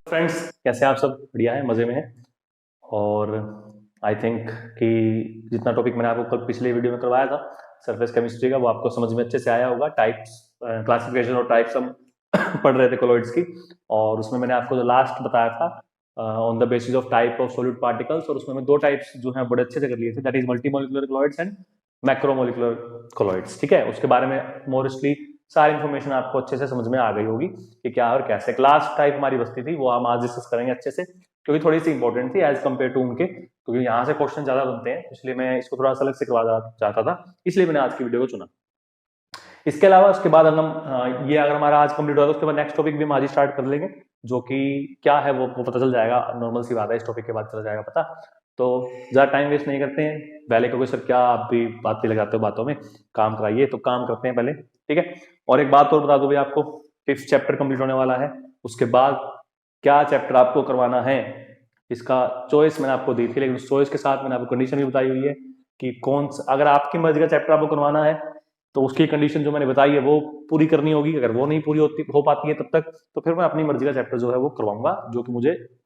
Friends, कैसे आप सब? बढ़िया है, मजे में है। और आई थिंक कि जितना टॉपिक मैंने आपको कल पिछले वीडियो में करवाया था सरफेस केमिस्ट्री का, वो आपको समझ में अच्छे से आया होगा। टाइप्स, क्लासिफिकेशन और टाइप्स हम पढ़ रहे थे कोलॉइड्स की, और उसमें मैंने आपको जो लास्ट बताया था on the basis of type of solid particles, और उसमें मैं दो टाइप्स जो है बड़े अच्छे से कर लिए थे, that is multimolecular colloids and macromolecular colloids. ठीक है, उसके बारे में मोस्टली सारी इन्फॉर्मेशन आपको अच्छे से समझ में आ गई होगी कि क्या और कैसे। क्लास टाइप हमारी बस्ती थी, वो हम आज डिस्कस करेंगे अच्छे से, क्योंकि थोड़ी सी इंपॉर्टेंट थी एज कम्पेयर टू उनके, क्योंकि यहाँ से क्वेश्चन ज्यादा बनते हैं, इसलिए मैं इसको थोड़ा सा अलग से करवा चाहता था, इसलिए मैंने आज की वीडियो को चुना। इसके अलावा उसके बाद हम ये अगर हमारा आज कंप्लीट हुआ तो उसके बाद नेक्स्ट टॉपिक भी हम आज ही स्टार्ट कर लेंगे, जो कि क्या है वो पता चल जाएगा। नॉर्मल सी बात है, इस टॉपिक के बाद चला जाएगा पता। तो ज्यादा टाइम वेस्ट नहीं करते हैं पहले, क्योंकि सर क्या आप भी बातें लगाते हो बातों में, काम कराइए, तो काम करते हैं पहले। ठीक है, और एक बात और बता दो भाई आपको, 5th चैप्टर कंप्लीट होने वाला है, उसके बाद क्या चैप्टर आपको करवाना है इसका चॉइस मैंने आपको दी थी, लेकिन उस चॉइस के साथ मैंने आपको कंडीशन भी बताई हुई है कि कौन सा, अगर आपकी मर्जी का चैप्टर आपको करवाना है तो उसकी कंडीशन जो मैंने बताई है वो पूरी करनी होगी। अगर वो नहीं पूरी हो पाती है तब तक, तो फिर मैं अपनी मर्जी का चैप्टर जो है वो करवाऊंगा, जो कि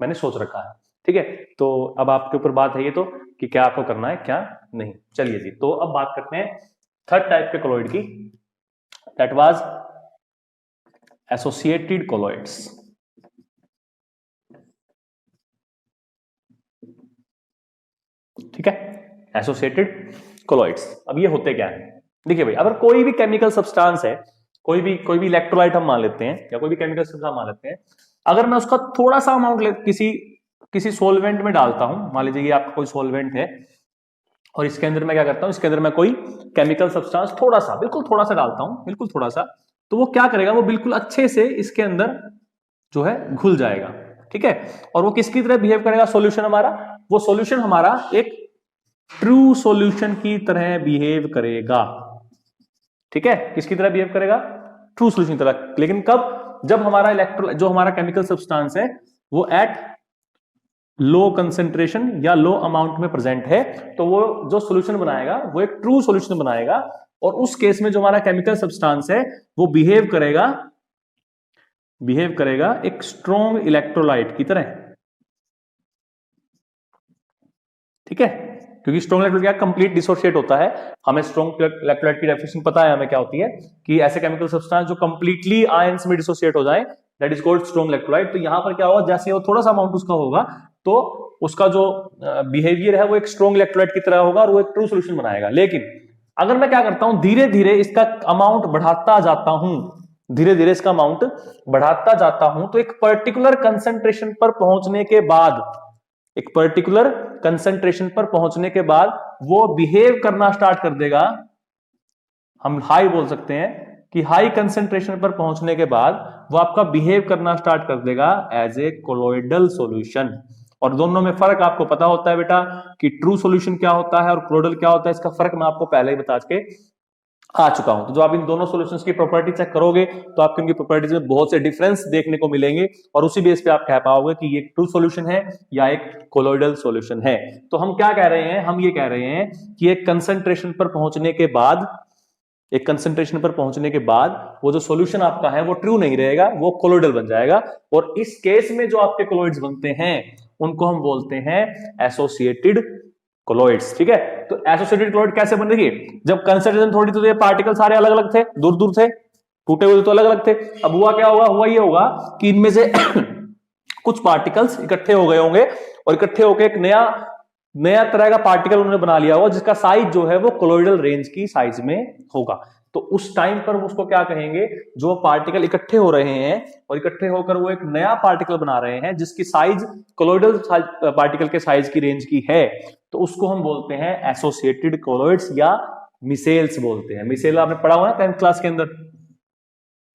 मैंने सोच रखा है। ठीक है, तो अब आपके ऊपर बात है ये तो कि क्या आपको करना है क्या नहीं। चलिए जी, तो अब बात करते हैं थर्ड टाइप के कोलॉइड की, दैट वाज एसोसिएटेड कोलॉइड्स। ठीक है, एसोसिएटेड कोलॉइड्स। अब ये होते क्या है? देखिए भाई, अगर कोई भी केमिकल सब्सटेंस है, कोई भी इलेक्ट्रोलाइट हम मान लेते हैं, या कोई भी केमिकल सब्सटेंस मान लेते हैं, अगर मैं उसका थोड़ा सा अमाउंट किसी किसी सोलवेंट में डालता हूं, मान लीजिए आपका कोई सोलवेंट है, और इसके अंदर मैं क्या करता हूं, इसके अंदर मैं कोई केमिकल सब्सटेंस थोड़ा सा, बिल्कुल थोड़ा सा डालता हूं, बिल्कुल थोड़ा सा, तो वो क्या करेगा, वो बिल्कुल अच्छे से इसके अंदर जो है घुल जाएगा। ठीक है, और वो किसकी तरह बिहेव करेगा? सॉल्यूशन हमारा, वो सॉल्यूशन हमारा एक ट्रू सॉल्यूशन की तरह बिहेव करेगा। ठीक है, किसकी तरह बिहेव करेगा? ट्रू सॉल्यूशन की तरह। लेकिन कब? जब हमारा जो हमारा केमिकल सब्सटेंस है वो एट लो कंसेंट्रेशन या लो अमाउंट में प्रेजेंट है, तो वो जो सॉल्यूशन बनाएगा वो एक ट्रू सॉल्यूशन बनाएगा, और उस केस में जो हमारा केमिकल सब्सटेंस है वो बिहेव करेगा एक स्ट्रॉन्ग इलेक्ट्रोलाइट की तरह। ठीक है, क्योंकि स्ट्रॉन्ग इलेक्ट्रोलाइट क्या, कंप्लीट डिसोशिएट होता है। हमें स्ट्रॉन्ग इलेक्ट्रोलाइट की डेफिनेशन पता है हमें क्या होती है, कि ऐसे केमिकल सब्सटेंस जो कंप्लीटली आयंस में डिसोशिएट हो जाए, that is called strong electrolyte. तो यहां पर क्या होगा, जैसे वो थोड़ा सा अमाउंट उसका होगा, तो उसका जो बिहेवियर है वो एक स्ट्रॉन्ग इलेक्ट्रोलाइट की तरह होगा, और वो एक ट्रू सोल्यूशन बनाएगा। लेकिन अगर मैं क्या करता हूं, धीरे धीरे इसका अमाउंट बढ़ाता जाता हूं, धीरे धीरे इसका अमाउंट बढ़ाता जाता हूं, तो एक पर्टिकुलर कंसेंट्रेशन पर पहुंचने के बाद, एक पर्टिकुलर कंसेंट्रेशन पर पहुंचने के बाद वो बिहेव करना स्टार्ट कर देगा। हम हाई बोल सकते हैं कि हाई कंसेंट्रेशन पर पहुंचने के बाद वो आपका बिहेव करना स्टार्ट कर देगा एज ए कोलोइडल सॉल्यूशन। और दोनों में फर्क आपको पता होता है बेटा, कि ट्रू सॉल्यूशन क्या होता है और कोलोइडल क्या होता है। इसका फर्क मैं आपको पहले ही बता के आ चुका हूं। तो जो आप इन दोनों सॉल्यूशंस की प्रॉपर्टी चेक करोगे तो आपको इनकी प्रॉपर्टीज में बहुत से डिफरेंस देखने को मिलेंगे, और उसी बेस पे आप कह पाओगे कि ये ट्रू सॉल्यूशन है या एक कोलोइडल सॉल्यूशन है। तो हम क्या कह रहे हैं, हम ये कह रहे हैं कि एक कंसंट्रेशन पर पहुंचने के बाद, एक कंसंट्रेशन पर पहुंचने के बाद वो जो सॉल्यूशन आपका है वो ट्रू नहीं रहेगा, वो कोलोइडल बन जाएगा। और इस केस में जो आपके कोलोइड्स बनते हैं उनको हम बोलते हैं एसोसिएटेड कोलॉइड्स। ठीक है, तो एसोसिएटेड कोलॉइड कैसे बन रही है? जब कंसंट्रेशन थोड़ी, तो ये पार्टिकल सारे अलग अलग थे, दूर दूर थे, टूटे हुए तो अलग अलग थे। अब हुआ क्या होगा, हुआ ये होगा कि इनमें से कुछ पार्टिकल्स इकट्ठे हो गए होंगे, और इकट्ठे होकर एक नया तरह का पार्टिकल उन्होंने बना लिया होगा, जिसका साइज जो है वो कोलोइडल रेंज की साइज में होगा। तो उस टाइम पर उसको क्या कहेंगे, जो पार्टिकल इकट्ठे हो रहे हैं और इकट्ठे होकर वो एक नया पार्टिकल बना रहे हैं जिसकी साइज कोलोइडल पार्टिकल के साइज की रेंज की है, तो उसको हम बोलते हैं एसोसिएटेड कोलॉइड्स या मिसेल्स बोलते हैं। मिसेल आपने पढ़ा हुआ ना 10th क्लास के अंदर,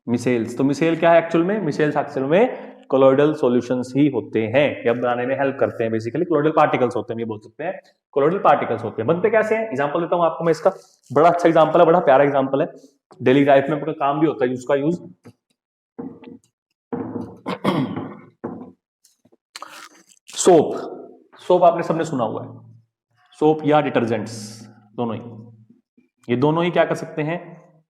मिसेल्स। तो मिसेल क्या है एक्चुअल में? मिसेल्स एक्चुअल में कोलोइडल सॉल्यूशंस ही होते हैं, या बनाने में हेल्प करते हैं। बेसिकली कोलोइडल पार्टिकल्स होते हैं, ये बोल सकते हैं कोलोइडल पार्टिकल्स होते हैं। बनते कैसे हैं? एग्जांपल देता हूं आपको मैं इसका, बड़ा अच्छा एग्जांपल है, बड़ा प्यारा एग्जांपल है, डेली लाइफ में आपका काम भी होता है उसका यूज। सोप, सोप आपने सबने सुना हुआ है, सोप या डिटर्जेंट्स दोनों ही। ये दोनों ही क्या कर सकते हैं,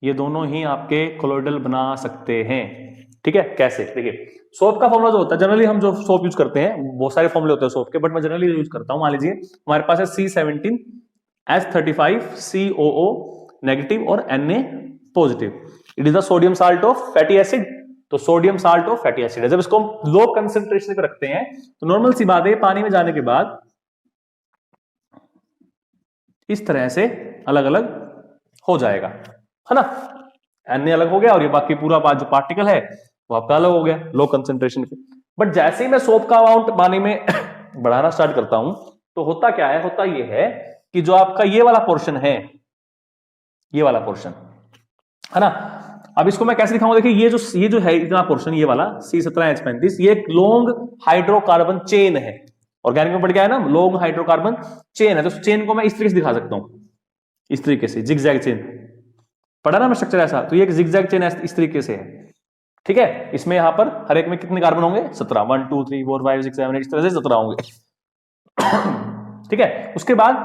ये दोनों ही आपके कोलोइडल बना सकते हैं। ठीक है, कैसे, देखिए सोप का फॉर्मूला जो होता है, जनरली हम जो सोप यूज करते हैं बहुत सारे फॉर्मूले होते हैं सोप के, बट मैं जनरली यूज करता हूं, मान लीजिए हमारे पास है C17H35 COO नेगेटिव और Na positive, it is the sodium salt of fatty acid. तो sodium salt of fatty acid है, जब इसको हम लो कंसेंट्रेशन पे रखते हैं तो नॉर्मल सी बात है पानी में जाने के बाद इस तरह से अलग अलग हो जाएगा, है ना, Na अलग हो गया और ये बाकी पूरा जो पार्टिकल है वो आपका अलग हो गया लो कंसेंट्रेशन पे। बट जैसे ही मैं सोप का अमाउंट पानी में बढ़ाना स्टार्ट करता हूं तो होता क्या है, होता ये है कि जो आपका ये वाला पोर्शन है, ये वाला पोर्शन है ना, अब इसको मैं कैसे दिखाऊंगा, देखिए ये जो है इतना पोर्शन, ये वाला C17H35 ये एक लॉन्ग हाइड्रोकार्बन चेन है, ऑर्गेनिक में पढ़ गया है ना, लॉन्ग हाइड्रोकार्बन चेन है, तो चेन को मैं इस तरीके से दिखा सकता हूं, इस तरीके से जिगजैग चेन, पढ़ा ना मैं स्ट्रक्चर ऐसा, तो ये एक जिगजैग चेन इस तरीके से है। ठीक है, इसमें यहां पर हर एक में कितने कार्बन होंगे, 17, 1 2 3 4 5 6 7 8, इस तरह से 17 होंगे। ठीक है, उसके बाद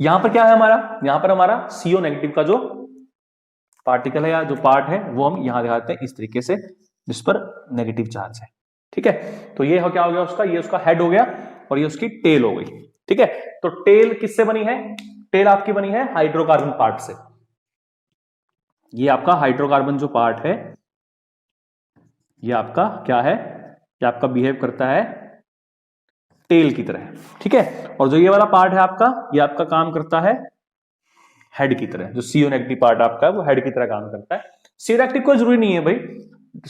यहां पर क्या है हमारा, यहां पर हमारा CO नेगेटिव का जो पार्टिकल है या जो पार्ट है वो हम यहां दिखाते हैं इस तरीके से, जिस पर नेगेटिव चार्ज है। ठीक है, तो ये क्या हो गया उसका, ये उसका हेड हो गया और ये उसकी टेल हो गई। ठीक है, तो टेल किससे बनी है, टेल आपकी बनी है हाइड्रोकार्बन पार्ट से। ये आपका हाइड्रोकार्बन जो पार्ट है ये आपका क्या है, ये आपका बिहेव करता है टेल की तरह। ठीक है, और जो ये वाला पार्ट है आपका, ये आपका काम करता है हेड की तरह, जो CO नेगेटिव पार्ट आपका है वो हेड की तरह काम करता है। CO नेगेटिव कोई जरूरी नहीं है भाई,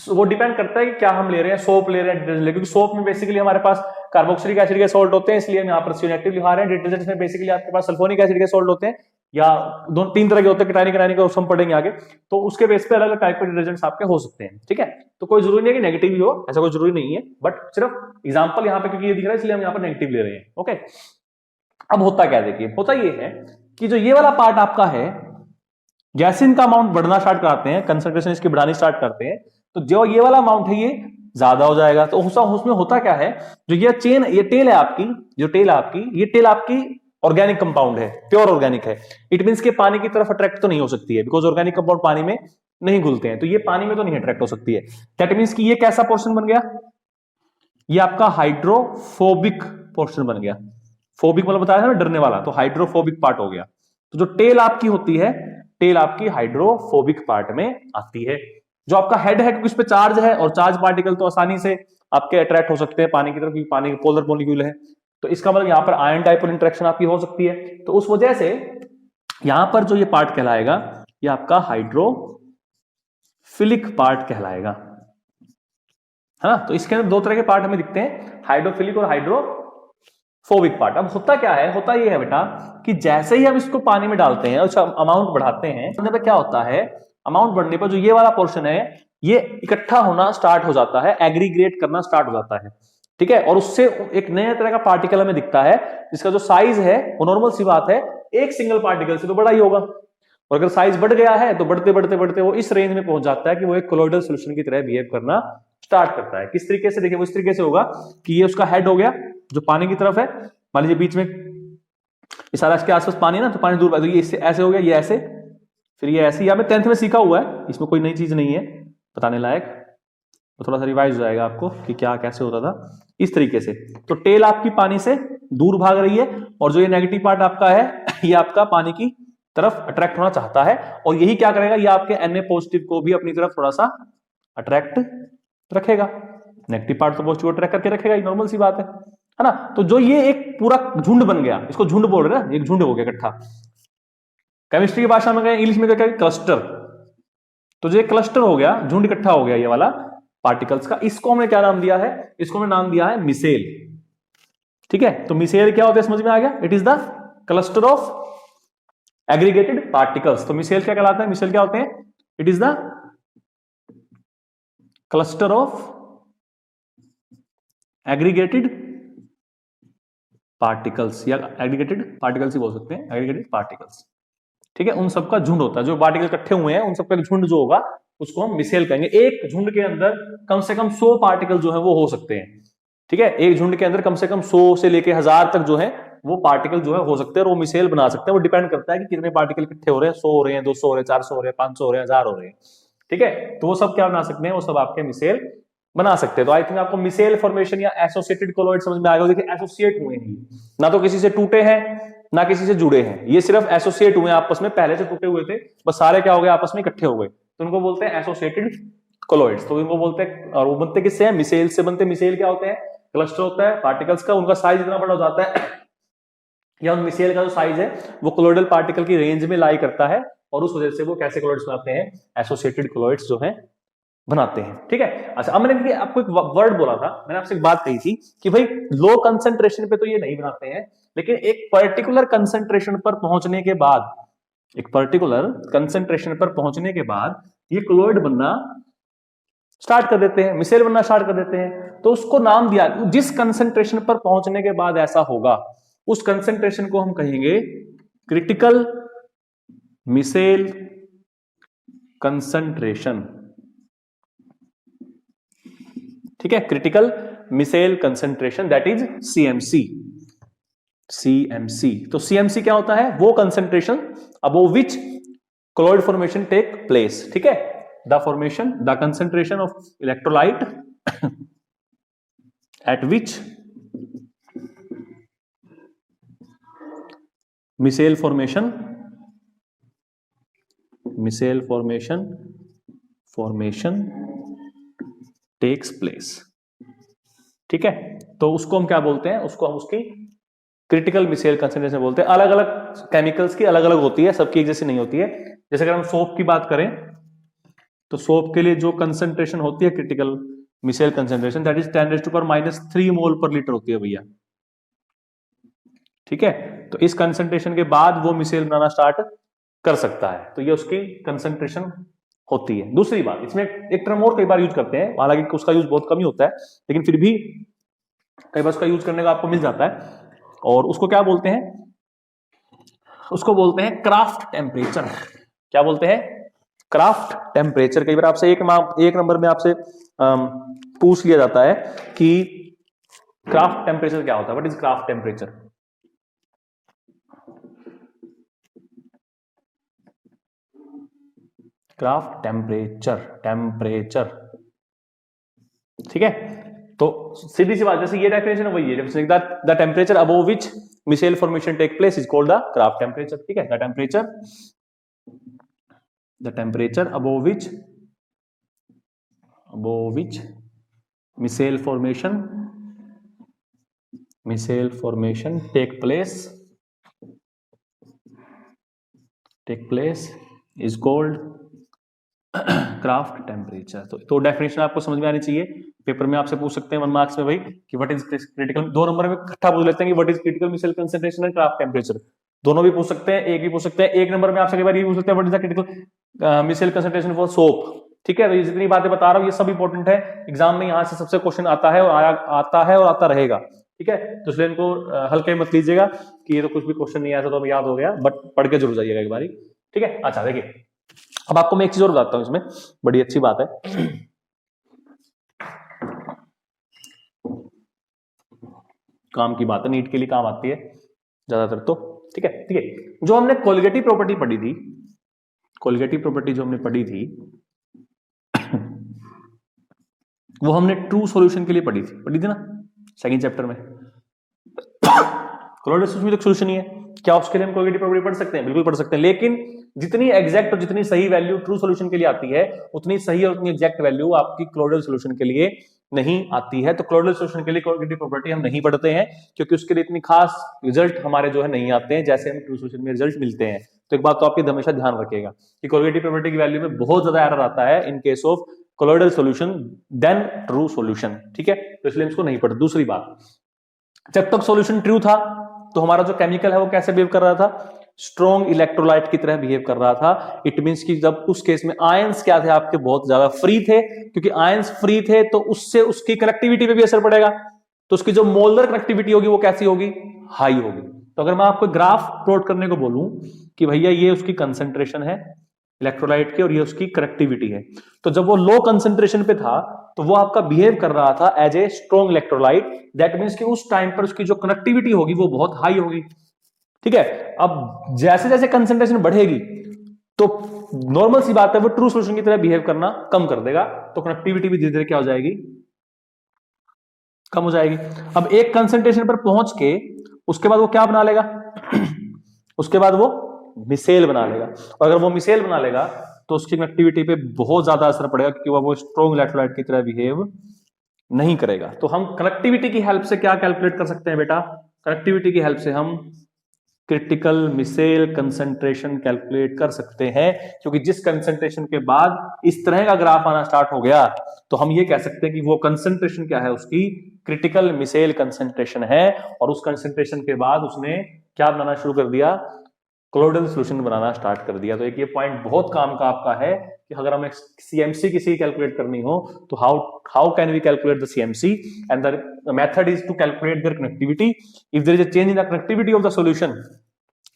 वो डिपेंड करता है कि क्या हम ले रहे हैं, सोप ले रहे हैं डिटर्जेंट ले, क्योंकि सोप में बेसिकली हमारे पास कार्बोक्सिलिक एसिड के सॉल्ट होते हैं, इसलिए हम यहाँ पर CO नेगेटिव लिखा रहे हैं। डिटर्जेंट में बेसिकली आपके पास सल्फोनिक एसिड के सॉल्ट होते हैं, या दो तीन तरह के होते हैं, कीटानिक का हम पढ़ेंगे आगे, तो उसके बेस पे अलग अलग टाइप के डिटर्जेंट्स आपके हो सकते हैं। ठीक है, तो कोई जरूरी नहीं है कि नेगेटिव ही हो, ऐसा कोई जरूरी नहीं है, बट सिर्फ एग्जांपल यहाँ पे क्योंकि ये दिख रहा है इसलिए हम यहाँ पर नेगेटिव ले रहे हैं। ओके, अब होता क्या, देखिए होता ये है कि जो ये वाला पार्ट आपका है, जैसे इनका अमाउंट बढ़ना स्टार्ट कराते हैं, कंसंट्रेशन इसकी बढ़ानी स्टार्ट करते हैं, तो जो ये वाला अमाउंट है ये ज्यादा हो जाएगा। तो उसमें होता क्या है, जो ये चेन, ये टेल है आपकी, जो टेल आपकी, ये टेल आपकी ऑर्गेनिक कंपाउंड है, प्योर ऑर्गेनिक है। इट मींस के पानी की तरफ अट्रैक्ट तो नहीं हो सकती है, बिकॉज ऑर्गेनिक कंपाउंड पानी में नहीं घुलते हैं, तो ये पानी में तो नहीं अट्रैक्ट हो सकती है। दैट मींस कि ये कैसा पोर्शन बन गया, ये आपका हाइड्रोफोबिक पोर्शन बन गया। फोबिक मतलब बताया था ना डरने वाला, तो हाइड्रोफोबिक पार्ट हो गया। तो जो टेल आपकी होती है, टेल आपकी हाइड्रोफोबिक पार्ट में आती है। जो आपका हेड है, क्योंकि इस पे चार्ज है और चार्ज पार्टिकल तो आसानी से आपके अट्रैक्ट हो सकते हैं पानी की तरफ, क्योंकि पानी के पोलर मॉलिक्यूल है, तो इसका मतलब यहाँ पर आयन डाइपोल इंटरेक्शन आपकी हो सकती है। तो उस वजह से यहां पर जो ये पार्ट कहलाएगा, ये आपका हाइड्रोफिलिक पार्ट कहलाएगा, है ना। तो इसके अंदर दो तरह के पार्ट हमें दिखते हैं, हाइड्रोफिलिक और हाइड्रोफोबिक पार्ट। अब होता क्या है, होता ये है बेटा कि जैसे ही हम इसको पानी में डालते हैं, अच्छा अमाउंट बढ़ाते हैं, तो क्या होता है, अमाउंट बढ़ने पर जो ये वाला पोर्शन है ये इकट्ठा होना स्टार्ट हो जाता है, एग्रीगेट करना स्टार्ट हो जाता है। ठीक है, और उससे एक नए तरह का पार्टिकल हमें दिखता है, जिसका जो साइज है वो नॉर्मल सी बात है एक सिंगल पार्टिकल से तो बड़ा ही होगा, और अगर साइज बढ़ गया है तो बढ़ते बढ़ते बढ़ते वो इस रेंज में पहुंच जाता है कि वो एक कोलोइडल सॉल्यूशन की तरह बिहेव करना स्टार्ट करता है। किस तरीके से, देखिए वो इस तरीके से होगा कि ये उसका हेड हो गया जो पानी की तरफ है, मान लीजिए बीच में इस सारा इसके आसपास पानी ना, तो पानी दूर, तो ये इससे ऐसे हो गया, ये ऐसे, फिर ये ऐसे, या मैं 10th में सीखा हुआ है, इसमें कोई नई चीज नहीं है बताने लायक, तो थोड़ा सा रिवाइज हो जाएगा आपको कि क्या कैसे होता था। इस तरीके से तो टेल आपकी पानी से दूर भाग रही है, और जो ये नेगेटिव पार्ट आपका है ये आपका पानी की तरफ अट्रैक्ट होना चाहता है, और यही क्या करेगा, ये आपके Na पॉजिटिव को भी अपनी तरफ थोड़ा सा अट्रैक्ट रखेगा। नेगेटिव पार्ट तो पॉजिटिव अट्रैक्ट करके रखेगा, ये नॉर्मल सी बात है ना। तो जो ये एक पूरा झुंड बन गया, इसको झुंड बोल रहे हैं ना, एक झुंड हो गया इकट्ठा, केमिस्ट्री की भाषा में कहें, इंग्लिश में क्या, क्लस्टर। तो जो क्लस्टर हो गया, झुंड इकट्ठा हो गया ये वाला पार्टिकल्स का, इसको हमने क्या नाम दिया है, इसको हमने नाम दिया है मिसेल। ठीक है, तो मिसेल क्या होता है समझ में आ गया, it is the cluster of aggregated particles. तो मिसेल क्या कहलाता है, मिसेल क्या होते हैं, it is the cluster of aggregated particles, या एग्रीगेटेड पार्टिकल्स ही बोल सकते हैं, एग्रीगेटेड पार्टिकल्स। ठीक है, उन सबका झुंड होता है, जो पार्टिकल इकट्ठे हुए हैं उन सबका झुंड जो होगा उसको हम मिसेल कहेंगे। एक झुंड के अंदर कम से कम 100 पार्टिकल जो है वो हो सकते हैं। ठीक है, एक झुंड के अंदर कम से कम 100 से लेके 1000 तक जो है वो पार्टिकल जो है हो सकते हैं, वो मिसेल बना सकते हैं। वो डिपेंड करता है कि कितने पार्टिकल इकट्ठे हो रहे हैं, 100 हो रहे हैं, 200 हो रहे हैं, 400 हो रहे हैं, 500 हो रहे हैं, 1000 हो रहे हैं, ठीक है। तो वो सब क्या बना सकते हैं, वो सब आपके मिसेल बना सकते हैं। तो आई थिंक आपको मिसेल फॉर्मेशन या एसोसिएटेड कोलॉइड समझ में आएगा। देखिए एसोसिएट हुए हैं, ना तो किसी से टूटे हैं ना किसी से जुड़े हैं, ये सिर्फ एसोसिएट हुए आपस में, पहले से टूटे हुए थे, बस सारे क्या हो गए, आपस में इकट्ठे हो गए, तो उनको बोलते हैं एसोसिएटेड कोलॉइड्स। तो इनको बोलते हैं, और वो बनते किससे हैं, मिसेल से बनते हैं। मिसेल क्या होते हैं, क्लस्टर होता है पार्टिकल्स का, उनका साइज इतना बड़ा हो जाता है, या उन मिसेल का जो साइज है वो कोलॉइडल पार्टिकल की रेंज में लाई करता है, और उस वजह से वो कैसे कोलॉइड्स बनाते हैं, एसोसिएटेड कोलॉइड्स जो है बनाते हैं, ठीक है। अच्छा, अब मैंने आपको एक वर्ड बोला था, मैंने आपसे एक बात कही थी कि भाई लो कंसंट्रेशन पे तो ये नहीं बनाते हैं, लेकिन एक पर्टिकुलर कंसंट्रेशन पर पहुंचने के बाद, एक पर्टिकुलर कंसंट्रेशन पर पहुंचने के बाद ये कोलॉइड बनना स्टार्ट कर देते हैं, मिसेल बनना स्टार्ट कर देते हैं। तो उसको नाम दिया, जिस कंसंट्रेशन पर पहुंचने के बाद ऐसा होगा उस कंसंट्रेशन को हम कहेंगे क्रिटिकल मिसेल कंसंट्रेशन, ठीक है, critical micelle concentration, that is CMC. CMC, तो सीएमसी क्या होता है, वो concentration above which colloid formation take place, ठीक है। The formation, the concentration of electrolyte at which micelle formation takes place, ठीक है। तो उसको हम क्या बोलते हैं, उसको हम उसकी क्रिटिकल मिसेल कंसंट्रेशन बोलते हैं। अलग अलग केमिकल्स की अलग अलग होती है, सबकी एक जैसी नहीं होती है। जैसे अगर हम सोप की बात करें तो सोप के लिए जो कंसंट्रेशन होती है critical micelle concentration, that is 10⁻³ mole per litre होती है भैया, ठीक है। तो इस कंसंट्रेशन के बाद वो मिसेल बनाना स्टार्ट कर सकता है, तो ये उसकी कंसंट्रेशन होती है। दूसरी बात, इसमें एक टर्म और कई बार यूज करते हैं, हालांकि उसका यूज बहुत कम ही होता है, लेकिन फिर भी कई बार उसका यूज करने का आपको मिल जाता है, और उसको क्या बोलते हैं, उसको बोलते हैं क्राफ्ट टेम्परेचर। क्या बोलते हैं, क्राफ्ट टेम्परेचर। कई बार आपसे एक नंबर में आपसे पूछ लिया जाता है कि क्राफ्ट टेम्परेचर क्या होता है, what is craft temperature. Craft temperature, ठीक है। तो सीधी सी बात, जैसे ये डेफिनेशन है वही है, the temperature above which micelle formation take place is called the Kraft temperature, ठीक है। The temperature above which micelle formation take place is called Kraft temperature. तो डेफिनेशन आपको समझ में आनी चाहिए। पेपर में आपसे पूछ सकते हैं 1 मार्क्स में भाई कि व्हाट इज क्रिटिकल, 2 नंबर में इकट्ठा पूछ लेते हैं कि what is critical micelle concentration and Kraft temperature, दोनों भी पूछ सकते हैं, एक भी पूछ सकते हैं। 1 नंबर में आपसे कई बार ये पूछ सकते हैं what is the critical micelle concentration for soap, ठीक है। तो ये जितनी बातें बता रहा हूं ये सब इंपॉर्टेंट है, एग्जाम में यहां से सबसे क्वेश्चन आता है और आता रहेगा, ठीक है। तो इसलिए इनको हल्के मत लीजिएगा कि ये तो कुछ भी क्वेश्चन नहीं आया तो याद हो गया, बट पढ़ के जरूर जाइएगा एक बारी, ठीक है। अच्छा देखिए, अब आपको मैं एक चीज और बताता हूं, इसमें बड़ी अच्छी बात है, काम की बात है, नीट के लिए काम आती है ज्यादातर तो, ठीक है। जो हमने कोलिगेटिव प्रॉपर्टी पढ़ी थी, कोलिगेटिव प्रॉपर्टी जो हमने पढ़ी थी वो हमने ट्रू सॉल्यूशन के लिए पढ़ी थी ना, सेकंड चैप्टर में। कोलिगेटिव सॉल्यूशन भी तो सॉल्यूशन ही है, क्या उसके लिए हम कोलिगेटिव प्रॉपर्टी पढ़ सकते हैं, बिल्कुल पढ़ सकते हैं, लेकिन जितनी एग्जैक्ट और जितनी सही वैल्यू ट्रू सॉल्यूशन के लिए आती है उतनी सही और उतनी एग्जैक्ट वैल्यू आपकी कोलिगेटिव सॉल्यूशन के लिए नहीं आती है। तो कोलिगेटिव सॉल्यूशन के लिए कोलिगेटिव प्रॉपर्टी हम नहीं पढ़ते हैं, क्योंकि उसके लिए इतनी खास रिजल्ट हमारे जो है नहीं आते हैं जैसे हम ट्रू सॉल्यूशन में रिजल्ट मिलते हैं। तो एक बात तो आपकी हमेशा ध्यान रखिएगा कि कोलिगेटिव प्रॉपर्टी की वैल्यू में बहुत ज्यादा एरर आता है in case of colloidal solution than true solution, ठीक है। तो इसलिए इसको नहीं पढ़ते। दूसरी बात, जब तक सॉल्यूशन ट्रू था तो हमारा जो केमिकल है वो कैसे बिहेव कर रहा था, स्ट्रॉन्ग इलेक्ट्रोलाइट की तरह बिहेव कर रहा था। इट मींस कि जब उस केस में आयंस क्या थे, आपके बहुत ज्यादा फ्री थे, क्योंकि आयंस फ्री थे तो उससे उसकी कनेक्टिविटी पे भी असर पड़ेगा, तो उसकी जो मोलर कनेक्टिविटी होगी वो कैसी होगी, हाई होगी। तो अगर मैं आपको ग्राफ प्लॉट करने को बोलूं कि भैया ये उसकी कंसंट्रेशन है इलेक्ट्रोलाइट की, और ये उसकी कनेक्टिविटी है। तो जब वो लो कंसेंट्रेशन पे था तो वो आपका बिहेव कर रहा था as a strong electrolyte, that means कि उस टाइम पर उसकी जो कनेक्टिविटी होगी वो बहुत हाई होगी। ठीक है, अब जैसे जैसे कंसेंट्रेशन बढ़ेगी तो नॉर्मल सी बात है वो ट्रू सॉल्यूशन की तरह बिहेव करना कम कर देगा, तो कनेक्टिविटी भी धीरे धीरे क्या हो जाएगी, कम हो जाएगी। अब एक कंसेंट्रेशन पर पहुंच के उसके बाद वो क्या बना लेगा उसके बाद वो मिसेल बना लेगा, और अगर वो मिसेल बना लेगा तो उसकी कनेक्टिविटी पे बहुत ज्यादा असर पड़ेगा, क्योंकि वो स्ट्रॉन्ग इलेक्ट्रोलाइट की तरह बिहेव नहीं करेगा। तो हम कनेक्टिविटी की हेल्प से क्या कैलकुलेट कर सकते हैं बेटा, कनेक्टिविटी की हेल्प से हम क्रिटिकल मिसेल कंसंट्रेशन कैलकुलेट कर सकते हैं, क्योंकि जिस कंसंट्रेशन के बाद इस तरह का ग्राफ आना स्टार्ट हो गया तो हम ये कह सकते हैं कि वो कंसंट्रेशन क्या है, उसकी क्रिटिकल मिसेल कंसंट्रेशन है, और उस कंसंट्रेशन के बाद उसने क्या बनाना शुरू कर दिया, कोलोइडल सॉल्यूशन बनाना स्टार्ट कर दिया। तो एक ये पॉइंट बहुत काम का आपका है कि अगर हमें सीएमसी किसी कैलकुलेट करनी हो तो how can we calculate the CMC, and the method is to calculate their connectivity. If there is a change in the connectivity of the solution,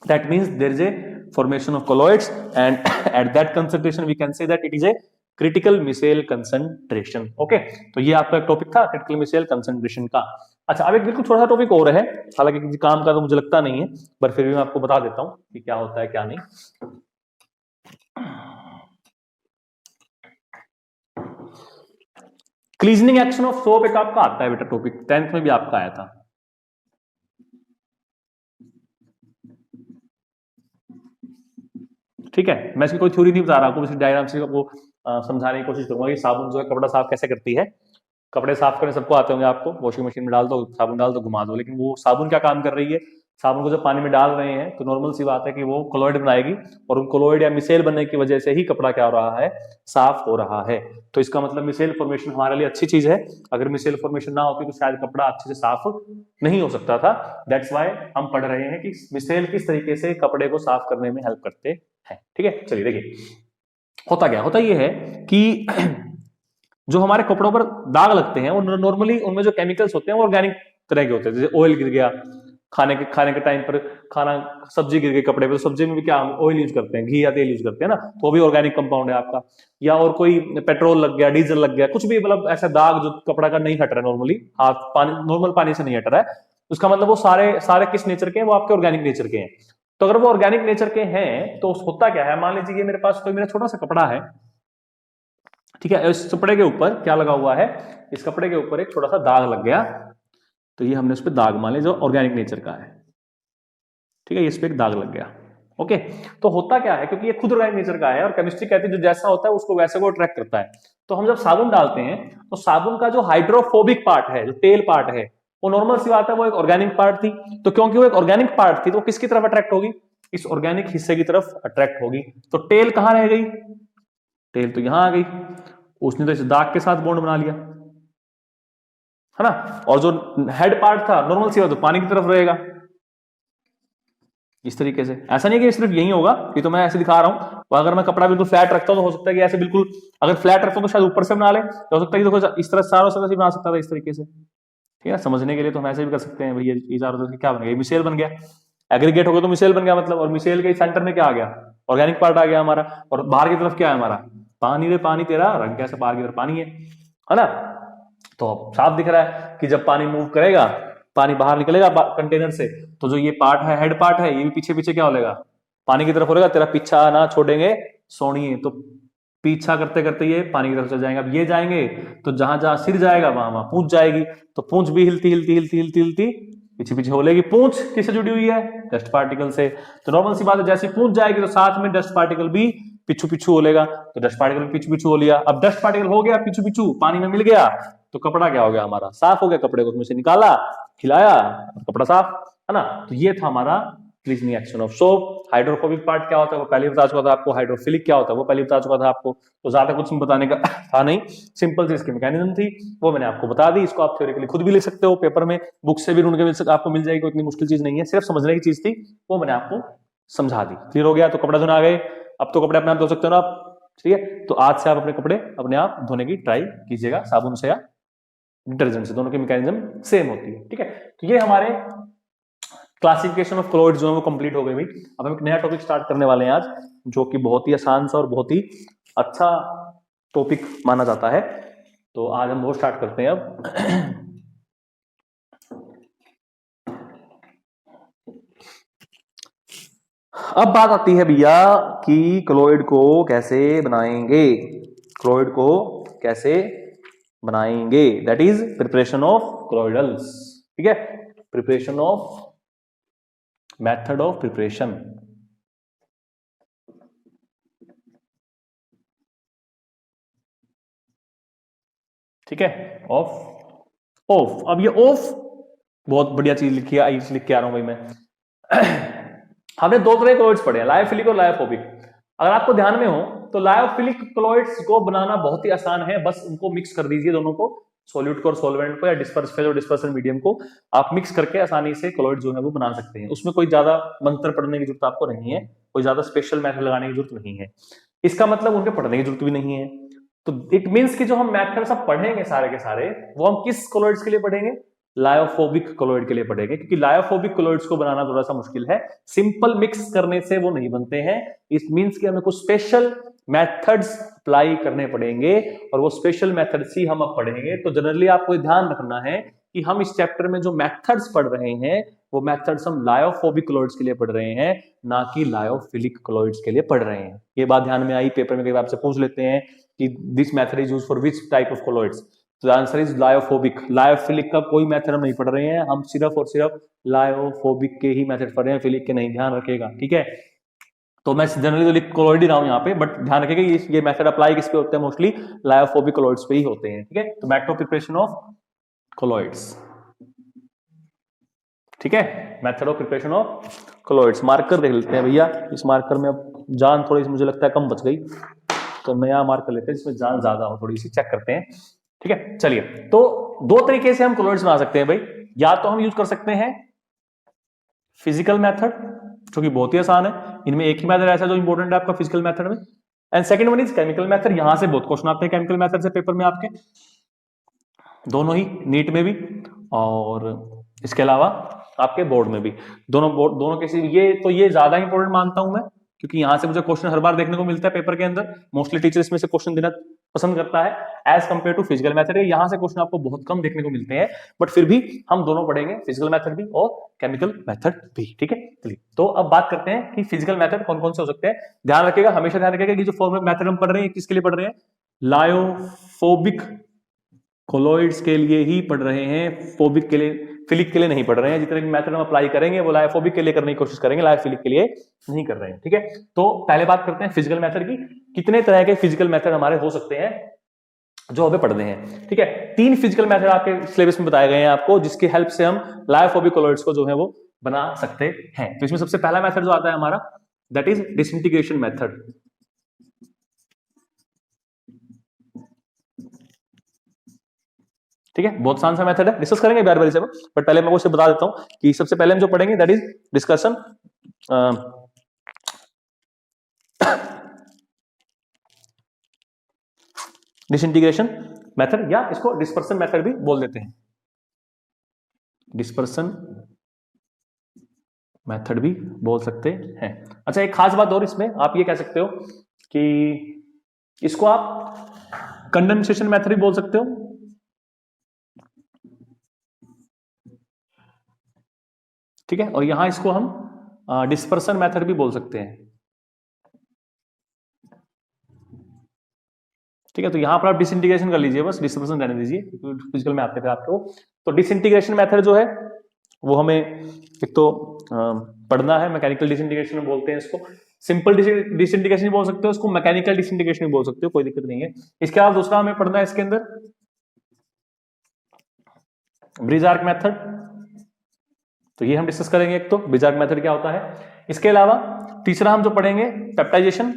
that means there is a formation of colloids, and at that concentration we can say that it is a critical micelle concentration. Okay, तो ये आपका एक topic था critical micelle concentration का। अच्छा, अब एक बिल्कुल छोटा सा टॉपिक और है, हालांकि किसी काम का तो मुझे लगता नहीं है, पर फिर भी मैं आपको बता देता हूं कि क्या होता है क्या नहीं। क्लीजनिंग एक्शन ऑफ सोप एक आपका आता है बेटा टॉपिक, 10th में भी आपका आया था। ठीक है, मैं इसकी कोई थ्योरी नहीं बता रहा आपको, बस डायग्राम से वो समझाने की कोशिश करूंगा कि साबुन जो है कपड़ा साफ कैसे करती है। कपड़े साफ करने सबको आते होंगे, आपको वॉशिंग मशीन में डाल दो, साबुन डाल दो, घुमा दो, लेकिन वो साबुन क्या काम कर रही है, साबुन को जब पानी में डाल रहे हैं तो नॉर्मल सी बात है कि वो कोलॉइड बनाएगी, और उन कोलॉइड या मिसेल बनने की वजह से ही कपड़ा क्या हो रहा है, साफ हो रहा है। तो इसका मतलब मिसेल फॉर्मेशन हमारे लिए अच्छी चीज है, अगर मिसेल फॉर्मेशन ना होती तो शायद कपड़ा अच्छे से साफ नहीं हो सकता था। दैट्स वाई हम पढ़ रहे हैं कि मिसेल किस तरीके से कपड़े को साफ करने में हेल्प करते हैं। ठीक है, चलिए देखिए होता क्या, होता ये है कि जो हमारे कपड़ों पर दाग लगते हैं वो नॉर्मली उनमें जो केमिकल्स होते हैं वो ऑर्गेनिक तरह के होते हैं, जैसे ऑयल गिर गया खाने के टाइम पर, खाना सब्जी गिर गई कपड़े पे, तो सब्जी में भी क्या हम ऑयल यूज करते हैं, घी या तेल यूज करते हैं ना, तो वो भी ऑर्गेनिक कंपाउंड है आपका। या और कोई पेट्रोल लग गया, डीजल लग गया, कुछ भी मतलब ऐसा दाग जो कपड़ा का नहीं हट रहा है नॉर्मली, हाथ पानी नॉर्मल पानी से नहीं हट रहा है, उसका मतलब वो सारे किस नेचर के हैं, वो आपके ऑर्गेनिक नेचर के हैं। तो अगर वो ऑर्गेनिक नेचर के हैं तो होता क्या है, मान लीजिए मेरे पास कोई मेरा छोटा सा कपड़ा है, ठीक है, इस कपड़े के ऊपर क्या लगा हुआ है, इस कपड़े के ऊपर एक छोटा सा दाग लग गया, तो ये हमने उस पर दाग मान लिया जो ऑर्गेनिक नेचर का है। ठीक है, इस पे एक दाग लग गया। ओके, तो होता क्या है, क्योंकि ये खुद ऑर्गेनिक नेचर का है और केमिस्ट्री कहती है जो जैसा होता है उसको वैसे को अट्रैक्ट करता है। तो हम जब साबुन डालते हैं तो साबुन का जो हाइड्रोफोबिक पार्ट है, जो टेल पार्ट है, वो नॉर्मल सी बात है वो एक ऑर्गेनिक पार्ट थी, तो क्योंकि वो एक ऑर्गेनिक पार्ट थी तो किसकी तरफ अट्रैक्ट होगी, इस ऑर्गेनिक हिस्से की तरफ अट्रैक्ट होगी। तो टेल कहां रह गई, टेल तो यहां आ गई, उसने तो इस दाग के साथ बॉन्ड बना लिया, है ना, और जो हेड पार्ट था नॉर्मल सी बात तो पानी की तरफ रहेगा इस तरीके से। ऐसा नहीं कि सिर्फ यही होगा, ये तो मैं ऐसे दिखा रहा हूं, तो अगर मैं कपड़ा बिल्कुल फ्लैट रखता हूं तो हो सकता है कि ऐसे बिल्कुल, अगर फ्लैट रखता हूं तो शायद ऊपर से बना ले, तो हो सकता है कि देखो इस तरह चारों से बना सकता था इस तरीके से। ठीक है, समझने के लिए तो हम ऐसे भी कर सकते हैं, भैया ये चारों से क्या बन गया, मिसेल बन गया, एग्रीगेट हो गया तो मिसेल बन गया मतलब, और मिसेल के सेंटर में क्या आ गया, ऑर्गेनिक पार्ट आ गया हमारा, और बाहर की तरफ क्या है हमारा, पानी रे पानी, तेरा रंग कैसे बाहर की तरफ पानी है ना। तो साफ दिख रहा है कि जब पानी मूव करेगा, पानी बाहर निकलेगा कंटेनर से, तो जो ये पार्ट है, हेड पार्ट है, ये भी पीछे पीछे क्या होगा, पानी की तरफ होगा, तेरा पीछा ना छोड़ेंगे सोनिए, तो पीछा करते करते ये पानी की तरफ चल जाएंगे। अब ये जाएंगे तो जहां जहां सिर जाएगा वहां वहां पूंछ जाएगी, तो पूंछ भी हिलती हिलती हिलती हिलती हिलती पीछे पीछे हो लेगी। पूंछ किससे जुड़ी हुई है, डस्ट पार्टिकल से, तो नॉर्मल सी बात है जैसे पूंछ जाएगी तो साथ में डस्ट पार्टिकल भी पिछू पिछू हो लेगा, तो डस्ट पार्टिकल पिछू पिछू हो लिया। अब डस्ट पार्टिकल हो गया पिछू पिछू, पानी में मिल गया, तो कपड़ा क्या हो गया हमारा, साफ हो गया, कपड़े को उसमें से निकाला, हिलाया, कपड़ा साफ, है ना। तो ये था हमारा cleansing action of soap. Hydrophobic part क्या होता है वो पहले बता चुका था आपको, हाइड्रोफिलिक क्या होता है वो पहले बता चुका था आपको, तो ज्यादा कुछ बताने का था नहीं, सिंपल सी इसकी मैकेनिज्म थी वो मैंने आपको बता दी। इसको आप थ्योरेटिकली खुद भी लिख सकते हो, पेपर में बुक से भी ढूंढ के आपको मिल जाएगी, इतनी मुश्किल चीज नहीं है, सिर्फ समझने की चीज थी, वो मैंने आपको समझा दी। क्लियर हो गया, तो कपड़ा धोना आ गए, अब तो कपड़े अपने आप धो सकते हो ना आप। ठीक है, तो आज से आप अपने कपड़े अपने आप धोने की ट्राई कीजिएगा, साबुन से या डिटर्जेंट से, दोनों की मैकेनिज्म सेम होती है। ठीक है, तो ये हमारे क्लासिफिकेशन ऑफ क्लोइड जो है वो कंप्लीट हो गई भाई। अब हम एक नया टॉपिक स्टार्ट करने वाले हैं आज, जो कि बहुत ही आसान सा और बहुत ही अच्छा टॉपिक माना जाता है। तो आज हम वो स्टार्ट करते हैं अब। अब बात आती है भैया कि क्लोइड को कैसे बनाएंगे, क्लोइड को कैसे बनाएंगे, दैट इज प्रिपरेशन ऑफ क्लोइडल्स। ठीक है, preparation of method of preparation. ठीक है, ऑफ ऑफ। अब ये ऑफ बहुत बढ़िया चीज लिखी है, लिख के आ रहा हूं भाई मैं। हमने दो तरह के क्लोइड्स पढ़े हैं, लायोफिलिक और लायोफोबिक। अगर आपको ध्यान में हो तो लायोफिलिक क्लोइड्स को बनाना बहुत ही आसान है, बस उनको मिक्स कर दीजिए दोनों को, सॉल्यूट को और सॉल्वेंट को, या डिस्पर्स फेज और डिस्पर्सन मीडियम को आप मिक्स करके आसानी से क्लोइड जो है वो बना सकते हैं। उसमें कोई ज्यादा मंत्र पढ़ने की जरूरत आपको नहीं है, कोई ज्यादा स्पेशल मेथड लगाने की जरूरत नहीं है। इसका मतलब उनके पढ़ने की जरूरत भी नहीं है। तो इट मीन्स कि जो हम मेथड सब पढ़ेंगे सारे के सारे, वो हम किस क्लोइड्स के लिए पढ़ेंगे? लायोफोबिक क्लोइड के लिए पढ़ेंगे, क्योंकि लायोफोबिक क्लोइड्स को बनाना थोड़ा सा मुश्किल है, सिंपल मिक्स करने से वो नहीं बनते हैं। इट मींस कि हमें कुछ स्पेशल मेथड्स अप्लाई करने पड़ेंगे, और वो स्पेशल मेथड्स ही हम अब पढ़ेंगे। तो जनरली आपको ध्यान रखना है कि हम इस चैप्टर में जो मेथड्स पढ़ रहे हैं वो मेथड्स हम लायोफोबिक क्लोइड्स के लिए पढ़ रहे हैं, ना कि लायोफिलिक क्लोइड्स के लिए पढ़ रहे हैं। ये बात ध्यान में आई, पेपर में कई बार आपसे पूछ लेते हैं कि this method is used for which type of colloids, तो आंसर इज लायोफोबिक। लायोफिलिक का कोई मेथड हम नहीं पढ़ रहे हैं, हम सिर्फ और सिर्फ लायोफोबिक के ही मेथड पढ़ रहे हैं, फिलिक के नहीं, ध्यान रखिएगा। ठीक है, तो मैं जनरली तो लिख क्लोइड ही रहा हूं यहाँ पे, बट ध्यान रखिएगा ये मेथड अप्लाई किस पे होते हैं? मोस्टली लायोफोबिक क्लोइड्स पे ही होते हैं। ठीक है, तो method of preparation of colloids. ठीक है, method of preparation of colloids. Marker देख लेते हैं भैया, इस मार्कर में अब जान थोड़ी सी मुझे लगता है कम बच गई, तो नया मार्कर लेते हैं जिसमें जान ज्यादा हो, थोड़ी सी चेक करते हैं। ठीक है, चलिए, तो दो तरीके से हम क्लोइड्स बना सकते हैं भाई। या तो हम यूज कर सकते हैं फिजिकल मेथड, जो कि बहुत ही आसान है, इनमें एक ही मेथड ऐसा जो इंपॉर्टेंट है आपका फिजिकल मेथड में, and second one is chemical method. यहां से बहुत क्वेश्चन आते हैं केमिकल मेथड से पेपर में आपके, दोनों ही, नीट में भी और इसके अलावा आपके बोर्ड में भी, दोनों के ये ज्यादा इंपॉर्टेंट मानता हूं मैं, क्योंकि यहां से मुझे क्वेश्चन हर बार देखने को मिलता है पेपर के अंदर। मोस्टली टीचर इसमें से क्वेश्चन देना पसंद करता है as compare to physical method. यहां से क्वेश्चन आपको बहुत कम देखने को मिलते हैं, बट फिर भी हम दोनों पढ़ेंगे, फिजिकल मेथड भी और केमिकल मेथड भी। ठीक है, चलिए, तो अब बात करते हैं कि फिजिकल मेथड कौन कौन से हो सकते हैं। ध्यान रखिएगा, हमेशा ध्यान रखिएगा कि जो फॉर्मूला मेथड हम पढ़ रहे हैं किसके लिए पढ़ रहे हैं? लायोफोबिक क्लोइड्स के लिए ही पढ़ रहे हैं, फोबिक के लिए, फिलिक के लिए नहीं पढ़ रहे हैं। जितने भी मेथड हम अप्लाई करेंगे वो लायोफोबिक के लिए करने की कोशिश करेंगे, लायोफिलिक के लिए नहीं कर रहे हैं। ठीक है, तो पहले बात करते हैं फिजिकल मेथड की। कितने तरह के फिजिकल मेथड हमारे हो सकते हैं जो हमें पढ़ने हैं? ठीक है, 3 फिजिकल मेथड आपके सिलेबस में बताए गए हैं आपको, जिसकी हेल्प से हम लायोफोबिक क्लोइड्स को जो है वो बना सकते हैं। तो इसमें सबसे पहला मेथड जो आता है हमारा, दैट इज डिसइंटीग्रेशन मेथड। ठीक है, बहुत आसान सा मेथड है, डिस्कस करेंगे बार बार से, बट पहले मैं आपको बता देता हूं कि सबसे पहले हम जो पढ़ेंगे that is discussion disintegration method, या इसको डिस्पर्सन मेथड भी बोल देते हैं, डिस्पर्सन मेथड भी बोल सकते हैं। अच्छा, एक खास बात और इसमें आप ये कह सकते हो कि इसको आप कंडेंसेशन मेथड भी बोल सकते हो। ठीक है, और यहां इसको हम डिस्पर्सन मेथड भी बोल सकते हैं। ठीक है, तो यहां पर आप डिसइंटीग्रेशन कर लीजिए, बस डिस्पर्सन रहने दीजिए, फिजिकल में आते थे आपको। तो डिसइंटीग्रेशन मेथड जो है वो हमें एक तो पढ़ना है, मैकेनिकल डिसइंटीग्रेशन बोलते हैं इसको। सिंपल डिसइंटीग्रेशन बोल सकते हो, उसको मैकेनिकल डिसइंटीग्रेशन बोल सकते हो, कोई दिक्कत नहीं है। इसके अलावा दूसरा हमें पढ़ना है इसके अंदर ब्रिज-आर्क मेथड, तो ये हम डिस्कस करेंगे। एक तो ब्रिज-आर्क मेथड क्या होता है, इसके अलावा तीसरा हम जो पढ़ेंगे पेप्टाइजेशन।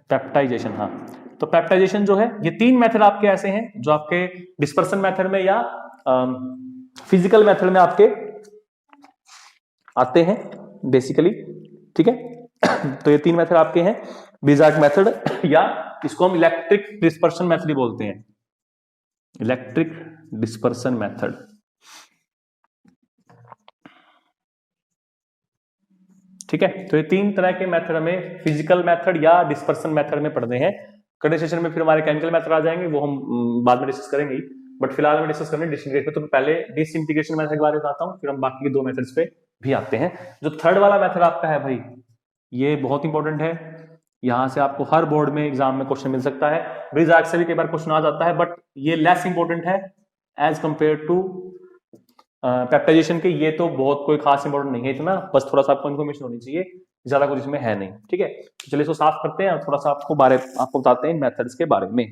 पेप्टाइजेशन, हाँ, तो पेप्टाइजेशन जो है, ये 3 मेथड आपके ऐसे हैं जो आपके डिस्पर्सन मेथड में या फिजिकल मेथड में आपके आते हैं बेसिकली। ठीक है, तो ये 3 मेथड आपके हैं, ब्रिज-आर्क मेथड, या इसको हम इलेक्ट्रिक डिस्पर्सन मेथड ही बोलते हैं, इलेक्ट्रिक डिस्पर्सन मेथड। ठीक है, तो ये तीन तरह के मेथड हमें फिजिकल मेथड या डिस्पर्सन मेथड में पढ़ने हैं। कंडेंसेशन में फिर हमारे केमिकल मेथड आ जाएंगे, वो हम बाद में डिस्कस करेंगे, बट फिलहाल हम डिस्कस करेंगे डिसइंटीग्रेशन। तो पहले डिसइंटीग्रेशन मेथड के बारे में बताता हूँ, फिर हम बाकी के दो मेथड्स पे भी आते हैं। जो थर्ड वाला मेथड आपका है भाई, ये बहुत इंपॉर्टेंट है, यहां से आपको हर बोर्ड में एग्जाम में क्वेश्चन मिल सकता है, ब्रिज आर्क से भी कई बार क्वेश्चन आ जाता है, बट ये लेस इंपॉर्टेंट है एज कंपेयर टू पेप्टाइजेशन के। ये तो बहुत कोई खास इंपॉर्टेंट नहीं है इतना, बस थोड़ा सा आपको इन्फॉर्मेशन होनी चाहिए, ज्यादा कुछ इसमें है नहीं। ठीक है, तो चलिए इसको साफ करते हैं और थोड़ा सा आपको बताते हैं मेथड्स के बारे में।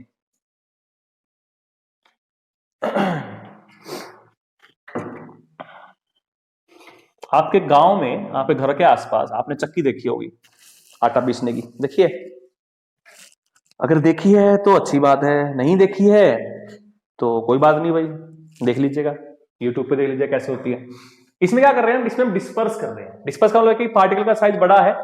आपके गांव में, आपके घर के आसपास आपने चक्की देखी होगी आटा पीसने की, देखिए? अगर देखी है तो अच्छी बात है, नहीं देखी है तो कोई बात नहीं भाई, देख लीजिएगा, यूट्यूब पे देख लीजिएगा कैसे होती है। इसमें क्या कर रहे हैं, इसमें हम डिस्पर्स कर रहे हैं। डिस्पर्स का मतलब कि पार्टिकल का साइज बड़ा है,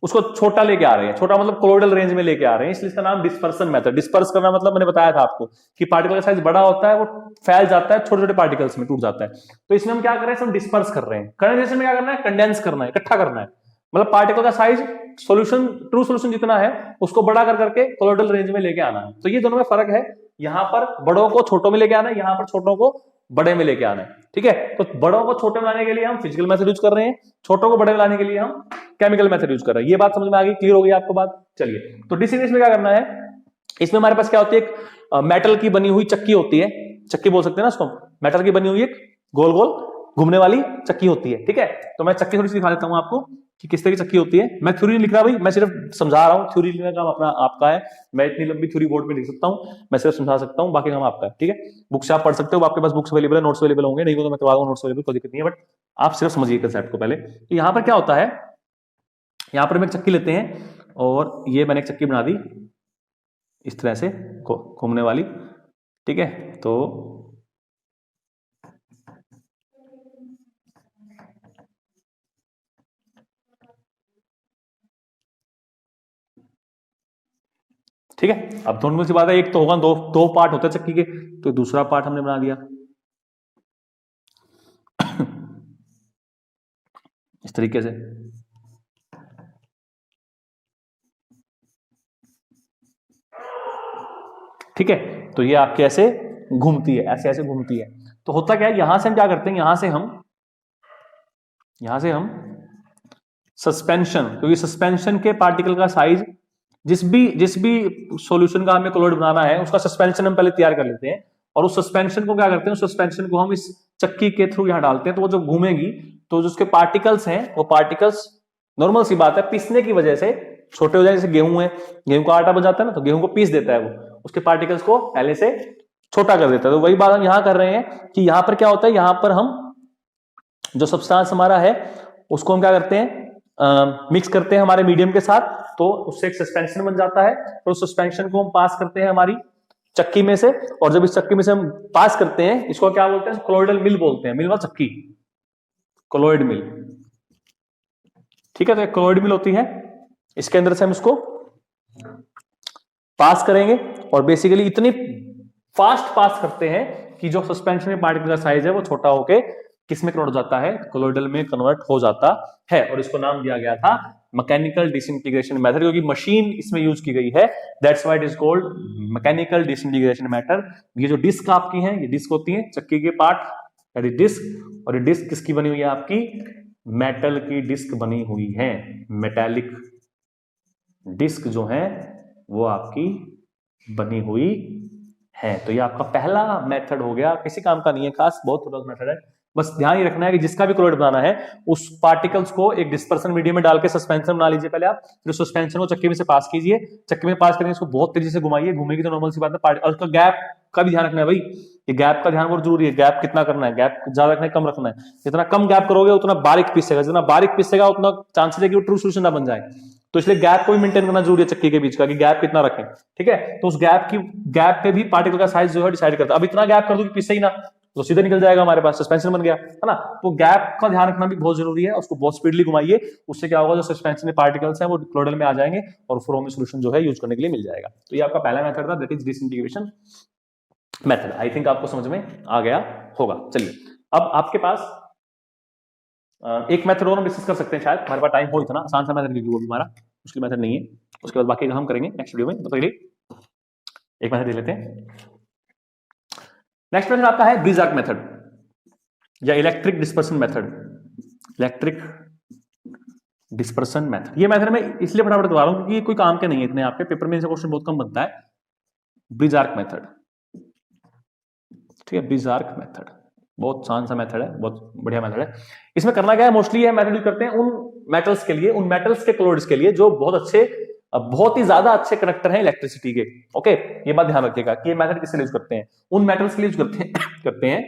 उसको छोटा लेके आ रहे हैं, छोटा मतलब कोलोइडल रेंज में लेके आ रहे हैं, इसलिए इसका नाम डिस्पर्सन मेथड। डिस्पर्स करना मतलब मैंने बताया था आपको कि पार्टिकल का साइज बड़ा होता है, वो फैल जाता है, छोटे छोटे पार्टिकल्स में टूट जाता है। तो इसमें हम क्या कर रहे हैं, हम डिस्पर्स कर रहे हैं। कंडेंसेशन में क्या करना है, कंडेंस करना है, इकट्ठा करना है, मतलब पार्टिकल का साइज सॉल्यूशन, ट्रू सॉल्यूशन जितना है उसको बड़ा कर करके कोलोइडल रेंज में लेके आना है। तो ये दोनों में फर्क है, यहाँ पर बड़ों को छोटों में लेके आना है, यहाँ पर छोटों को बड़े में लेके आना है। ठीक है, तो बड़ों को छोटे में लाने के लिए हम फिजिकल मेथड यूज कर रहे हैं, छोटों को बड़े में लाने के लिए हम केमिकल मेथड यूज कर रहे हैं। ये बात समझ में आ गई, क्लियर हो गई आपको बात? चलिए, तो डिसइंटीग्रेशन में क्या करना है, इसमें हमारे पास क्या होती है, एक मेटल की बनी हुई चक्की होती है, चक्की बोल सकते हैं ना उसको, मेटल की बनी हुई एक गोल गोल घूमने वाली चक्की होती है। ठीक है, तो मैं चक्की थोड़ी सी दिखा देता हूं आपको कि किस तरह की चक्की होती है। मैं थ्योरी नहीं लिख रहा भाई, मैं सिर्फ समझा रहा हूँ, थ्योरी लिखने का काम अपना आपका है, मैं इतनी लंबी थ्योरी बोर्ड पे लिख सकता हूँ, मैं सिर्फ समझा सकता हूँ, बाकी काम आपका है। ठीक है, बुक से आप पढ़ सकते हो, आपके पास बुक्स अवेलेबल है, नोट्स अवेलेबल होंगे, नहीं हो तो मैं करवा दूंगा नोट्स अवेलेबल, कोई दिक्कत नहीं है, बट आप सिर्फ समझिए कंसेप्ट को पहले। तो यहाँ पर क्या होता है, यहाँ पर हम एक चक्की लेते हैं और ये मैंने एक चक्की बना दी इस तरह से घूमने वाली। ठीक है, तो ठीक है, अब दोनों में से बात है, एक तो होगा, दो पार्ट होते हैं चक्की के, तो दूसरा पार्ट हमने बना दिया इस तरीके से। ठीक है, तो ये आपके ऐसे घूमती है, ऐसे ऐसे घूमती है। तो होता क्या है, यहां से हम क्या करते हैं, यहां से हम सस्पेंशन, क्योंकि सस्पेंशन के पार्टिकल का साइज, जिस भी सॉल्यूशन का हमें क्लोराइड बनाना है उसका सस्पेंशन हम पहले तैयार कर लेते हैं, और उस सस्पेंशन को क्या करते हैं, उस सस्पेंशन को हम इस चक्की के थ्रू यहां डालते हैं, तो वो जो घूमेगी, तो जो उसके पार्टिकल्स हैं, वो पार्टिकल्स, नॉर्मल सी बात है, पीसने की वजह से छोटे हो जाए। जैसे गेहूं है, गेहूं का आटा बन जाता है ना, तो गेहूं को पीस देता है, वो उसके पार्टिकल्स को पहले से छोटा कर देता है। तो वही बात हम यहां कर रहे हैं कि यहां पर क्या होता है, यहां पर हम जो सब्सटेंस हमारा है उसको हम क्या करते हैं, मिक्स करते हैं हमारे मीडियम के साथ, तो उससे एक सस्पेंशन बन जाता है। तो उस सस्पेंशन को हम पास करते हैं हमारी चक्की में से, और जब इस चक्की में से हम पास करते हैं, इसको क्या बोलते हैं, कोलोइडल मिल बोलते हैं, मिल मतलब चक्की, कोलोइड मिल। ठीक है, तो एक कोलोइड मिल होती है, इसके अंदर से हम इसको पास करेंगे, और बेसिकली इतनी फास्ट पास करते हैं कि जो सस्पेंशन में पार्टिकल का साइज है वो छोटा होके किस में कन्वर्ट हो जाता है, कोलोइडल में कन्वर्ट हो जाता है, और इसको नाम दिया गया था मैकेनिकल डिसइंटीग्रेशन मेथड, क्योंकि मशीन इसमें यूज की गई है, that's why it is called mechanical disintegration method. ये जो डिस्क आपकी है, ये डिस्क होती है चक्की के पार्ट, डिस्क, और ये डिस्क किसकी बनी हुई है, आपकी मेटल की डिस्क बनी हुई है, मेटालिक डिस्क जो है वो आपकी बनी हुई है। तो ये आपका पहला मेथड हो गया, किसी काम का नहीं है खास, बहुत थोड़ा मेथड है, बस ध्यान ही रखना है कि जिसका भी क्लोराइड बनाना है उस पार्टिकल्स को एक डिस्पर्सन मीडियम में डाल के सस्पेंशन बना लीजिए पहले आप, फिर सस्पेंशन को चक्की में से पास कीजिए, चक्की में पास करेंगे, इसको बहुत तेजी से घुमाइए, घूमेगी तो नॉर्मल सी बात है, और उसका गैप का भी ध्यान रखना है भाई, ये गैप का ध्यान बहुत जरूरी है, गैप कितना करना है, गैप ज्यादा रखना है कम रखना है, जितना कम गैप करोगे उतना बारीक पीसेगा, जितना बारीक पीसेगा उतना चांसेस है कि वो ट्रू सॉल्यूशन ना बन जाए, तो इसलिए गैप को भी मेंटेन करना जरूरी है चक्की के बीच का, कि गैप कितना रखें। ठीक है, तो उस गैप पे भी पार्टिकल का साइज जो है डिसाइड करता है। अब इतना गैप कर दो कि पीछे ही ना, तो सीधे निकल जाएगा, हमारे पास सस्पेंशन बन गया, है ना। तो गैप का ध्यान रखना भी बहुत जरूरी है, उसको बहुत स्पीडली घुमाइए, उससे क्या होगा, जो सस्पेंशन में पार्टिकल्स हैं वो क्लोइडल में आ जाएंगे, और फिर हमें सॉल्यूशन जो है यूज करने के लिए मिल जाएगा। तो ये आपका पहला मेथड था, that is disintegration method. I think आपको समझ में आ गया होगा। चलिए, अब आपके पास एक मेथड और हम डिस्कस कर सकते हैं, शायद हमारे पास टाइम हो इतना, आसान सा मेथड, क्योंकि वो भी हमारा मुश्किल मेथड नहीं है। उसके बाद बाकी का हम करेंगे नेक्स्ट वीडियो में। तो पहले एक मेथड देख लेते हैं। नेक्स्ट मेथड आपका है ब्रिज आर्क मेथड या electric dispersion method. Electric dispersion method, ये मेथड मैं इसलिए फटाफट बता रहा हूं क्योंकि कोई काम के नहीं है इतने, आपके पेपर में इसका क्वेश्चन बहुत कम बनता है। ब्रिज आर्क मेथड, ठीक है, ब्रिज आर्क मेथड बहुत आसान सा मेथड है, बहुत बढ़िया मेथड है। इसमें करना क्या है, मोस्टली ये मेथड यूज करते हैं उन मेटल्स के लिए, उन मेटल्स के क्लोराइड्स के लिए जो बहुत अच्छे, बहुत ही ज्यादा अच्छे कंडक्टर हैं इलेक्ट्रिसिटी के। ओके, ये बात ध्यान रखिएगा कि ये मेथड किसके लिए यूज करते हैं, उन मेटल्स के लिए यूज करते हैं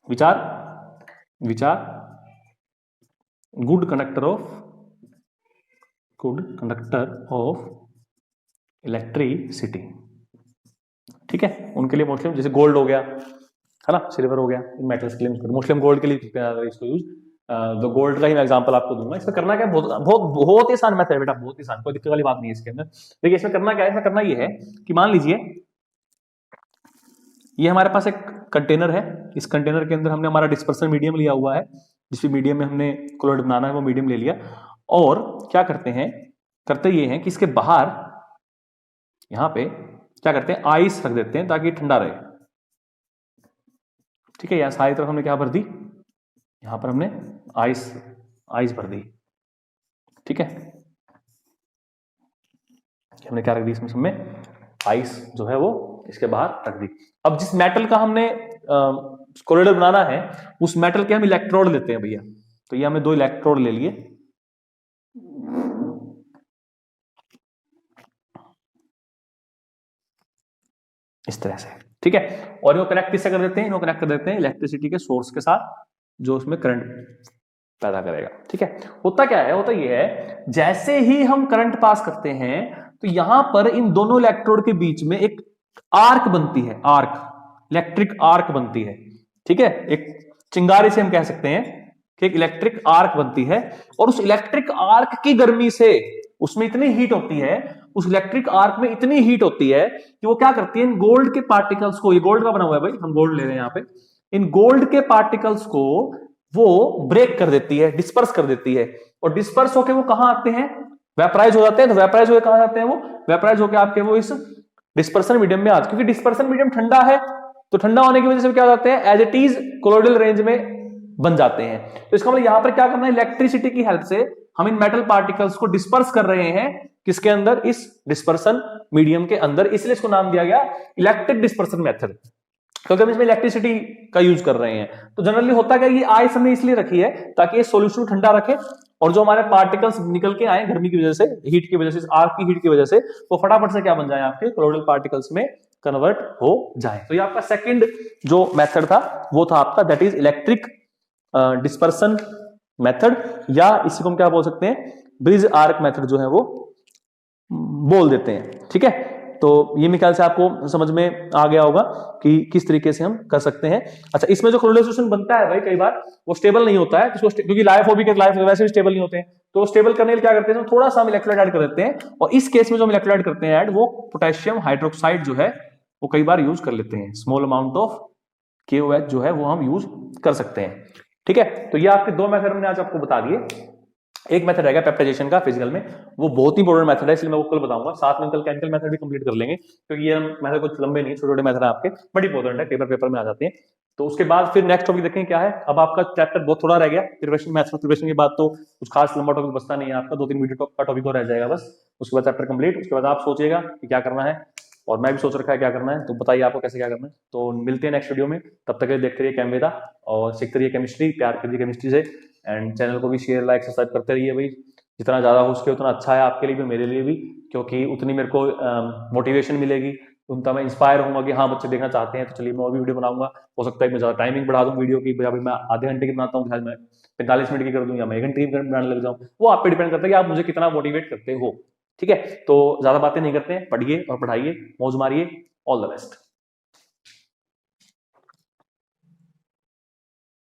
विचार गुड कंडक्टर ऑफ इलेक्ट्रिसिटी, ठीक है, उनके लिए मोस्टली, जैसे गोल्ड हो गया, है ना, सिल्वर हो गया, इन मेटल्स के लिए मोस्टली हम गोल्ड के लिए इसको यूज, तो गोल्ड का ही मैं एग्जांपल आपको दूंगा। इसमें करना क्या, बहुत ही आसान मेथड है बेटा, बहुत ही आसान, कोई दिक्कत वाली बात नहीं है इसके अंदर। देखिए इसमें करना क्या है, इसमें करना ये है कि मान लीजिए ये हमारे पास एक कंटेनर है, इस कंटेनर के अंदर हमने हमारा डिस्पर्सन मीडियम लिया हुआ है, जिस भी मीडियम में हमने क्लोराइड बनाना है वो मीडियम ले लिया, और क्या करते ये हैं कि इसके बाहर यहां पे क्या करते हैं, आइस रख देते हैं ताकि ठंडा रहे, ठीक है। यहां सारी तरफ हमने क्या भर दी, यहां पर हमने आइस भर दी, ठीक है, हमने क्या रख दी, इसमें आइस जो है वो इसके बाहर रख दी। अब जिस मेटल का हमने कोरिडोर बनाना है, उस मेटल के हम इलेक्ट्रोड लेते हैं भैया, तो ये हमने 2 इलेक्ट्रोड ले लिए, इस तरह से, ठीक है, और इनको कनेक्ट किससे कर देते हैं, इनको कनेक्ट कर देते हैं इलेक्ट्रिसिटी के सोर्स के साथ जो उसमें करंट पैदा करेगा, ठीक है। होता क्या है, होता ये है, जैसे ही हम करंट पास करते हैं तो यहां पर इन दोनों इलेक्ट्रोड के बीच में एक आर्क बनती है, इलेक्ट्रिक आर्क बनती है, ठीक है, एक चिंगारी से हम कह सकते हैं कि एक इलेक्ट्रिक आर्क बनती है, और उस इलेक्ट्रिक आर्क की गर्मी से उसमें इतनी हीट होती है, उस इलेक्ट्रिक आर्क में इतनी हीट होती है कि वो क्या करती है, इन गोल्ड के पार्टिकल्स को, ये गोल्ड का बना हुआ है भाई, हम गोल्ड ले रहे हैं यहाँ पे, इन गोल्ड के पार्टिकल्स को वो ब्रेक कर देती है, डिस्पर्स कर देती है, और डिस्पर्स होके वो कहां आते हैं, वेपराइज हो जाते हैं। तो वेपराइज होके कहां जाते हैं, वो वेपराइज होके आपके वो इस डिस्पर्सन मीडियम में आते हैं, क्योंकि डिस्पर्सन मीडियम ठंडा है, तो ठंडा होने की वजह से क्या हो जाते हैं, as it is colloidal range में बन जाते हैं। तो इसका मतलब यहां पर क्या करना है, इलेक्ट्रिसिटी की हेल्प से हम इन मेटल पार्टिकल्स को डिस्पर्स कर रहे हैं, किसके अंदर, इस डिस्पर्सन मीडियम के अंदर, इसलिए इसको नाम दिया गया इलेक्ट्रिक डिस्पर्सन मेथड, क्योंकि हम इसमें इलेक्ट्रिसिटी का यूज कर रहे हैं। तो जनरली होता क्या, ये आइस हमने इसलिए रखी है ताकि ये सॉल्यूशन ठंडा रखे, और जो हमारे पार्टिकल्स निकल के आए गर्मी की वजह से, हीट की वजह से, आर्क की हीट की वजह से, वो फटाफट से क्या बन जाए, आपके कोलोइडल पार्टिकल्स में कन्वर्ट हो जाए। तो ये आपका सेकंड जो मेथड था वो था आपका, that is electric dispersion method, या इसी को हम क्या बोल सकते हैं, ब्रिज आर्क मेथड जो है वो बोल देते हैं, ठीक है। तो ये मेरे ख्याल से आपको समझ में आ गया होगा कि किस तरीके से हम कर सकते हैं। अच्छा, इसमें जो कोलोइडल सॉल्यूशन बनता है भाई, कई बार वो स्टेबल नहीं होता है, क्योंकि लाइफोबिक वैसे भी स्टेबल नहीं होते हैं, तो स्टेबल करने के लिए क्या करते हैं, थोड़ा सा हम इलेक्ट्रोलाइट ऐड कर देते हैं, और इस केस में जो हम इलेक्ट्रोलाइट करते हैं ऐड, वो पोटेशियम हाइड्रोक्साइड जो है वो कई बार यूज कर लेते हैं, स्मॉल अमाउंट ऑफ KOH जो है वो हम यूज कर सकते हैं, ठीक है। तो ये आपके 2 मेथड हमने आज आपको बता दिए। एक मेथड रहेगा पेप्टाइजेशन का फिजिकल में, वो बहुत ही इंपॉर्टेंट मेथड है, इसलिए मैं वो कल बताऊंगा, साथ में कल केमिकल मेथड भी कंप्लीट कर लेंगे, क्योंकि ये मेथड कुछ लंबे नहीं, छोटे छोटे मेथड है आपके, बड़ी इंपॉर्टेंट है, पेपर में आ जाते हैं। तो उसके बाद फिर नेक्स्ट टॉपिक देखें क्या है। अब आपका चैप्टर बहुत थोड़ा रह गया, प्रिपरेशन मैथ्स प्रिपरेशन के बाद तो कुछ खास लंबा टॉपिक बचता नहीं है आपका, 2-3 वीडियो का टॉपिक और रह जाएगा बस, उसके बाद चैप्टर कंप्लीट। उसके बाद आप सोचिएगा कि क्या करना है, और मैं भी सोच रखा है क्या करना है, तो बताइए आपको कैसे क्या करना है। तो मिलते हैं नेक्स्ट वीडियो में, तब तक देखते रहिए कैमवेदा और सीखते रहिए केमिस्ट्री, प्यार करिए केमिस्ट्री से, एंड चैनल को भी शेयर लाइक सब्सक्राइब करते रहिए भाई, जितना ज्यादा हो सके उतना अच्छा है आपके लिए भी, मेरे लिए भी, क्योंकि उतनी मेरे को मोटिवेशन मिलेगी, उतना मैं इंस्पायर होऊंगा कि हाँ बच्चे देखना चाहते हैं, तो चलिए मैं और भी वीडियो बनाऊंगा। हो सकता है मैं ज्यादा टाइमिंग बढ़ा दूं वीडियो की, भाई मैं आधे घंटे की बनाता हूँ, शायद मैं 45 मिनट की कर दूं, या मैं 1 घंटे की बनाने लग जाऊँ, वो आप पे डिपेंड करता है कि आप मुझे कितना मोटिवेट करते हो, ठीक है। तो ज्यादा बातें नहीं करते हैं, पढ़िए और पढ़ाइए, मौज मारिए, ऑल द बेस्ट।